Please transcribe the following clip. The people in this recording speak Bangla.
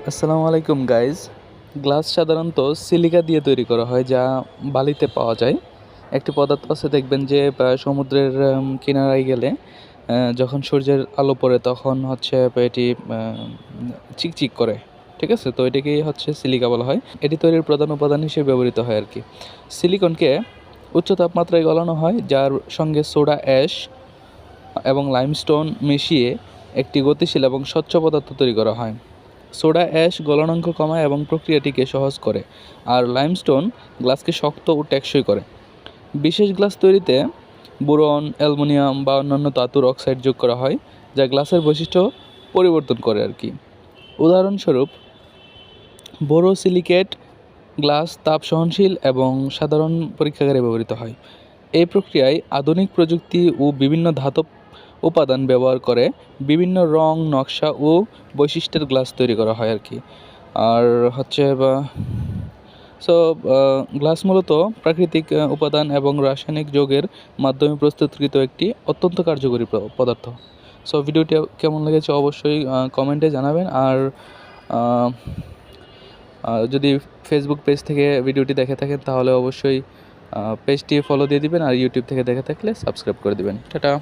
আসসালামু আলাইকুম গাইজ। গ্লাস সাধারণত সিলিকা দিয়ে তৈরি করা হয়, যা বালিতে পাওয়া যায়। একটি পদার্থ আছে, দেখবেন যে সমুদ্রের কিনারায় গেলে যখন সূর্যের আলো পড়ে তখন হচ্ছে এটি চিকচিক করে। ঠিক আছে, তো এটাকেই হচ্ছে সিলিকা বলা হয়। এটি তৈরির প্রধান উপাদান হিসেবে ব্যবহৃত হয় আর কি। সিলিকনকে উচ্চ তাপমাত্রায় গলানো হয়, যার সঙ্গে সোডা অ্যাশ এবং লাইমস্টোন মিশিয়ে একটি গতিশীল এবং স্বচ্ছ পদার্থ তৈরি করা হয়। সোডা অ্যাশ গলনাঙ্ক কমায় এবং প্রক্রিয়াটিকে সহজ করে, আর লাইমস্টোন গ্লাসকে শক্ত ও টেকসই করে। বিশেষ গ্লাস তৈরিতে বোরন, অ্যালুমিনিয়াম বা অন্যান্য ধাতুর অক্সাইড যোগ করা হয়, যা গ্লাসের বৈশিষ্ট্য পরিবর্তন করে আর কি। উদাহরণস্বরূপ, বোরোসিলিকেট গ্লাস তাপ সহনশীল এবং সাধারণ পরীক্ষাগারে ব্যবহৃত হয়। এই প্রক্রিয়ায় আধুনিক প্রযুক্তি ও বিভিন্ন ধাতব উপাদান ব্যবহার করে বিভিন্ন রং, নকশা ও বৈশিষ্ট্যের গ্লাস তৈরি করা হয় আর কি। আর হচ্ছে গ্লাস মূলত প্রাকৃতিক উপাদান এবং রাসায়নিক যৌগের মাধ্যমে প্রস্তুতকৃত একটি অত্যন্ত কার্যকরী পদার্থ। ভিডিওটি কেমন লেগেছে অবশ্যই কমেন্টে জানাবেন। আর যদি ফেসবুক পেজ থেকে ভিডিওটি দেখে থাকেন তাহলে অবশ্যই পেজটি ফলো দিয়ে দিবেন, আর ইউটিউব থেকে দেখে থাকলে সাবস্ক্রাইব করে দিবেন। টাটা।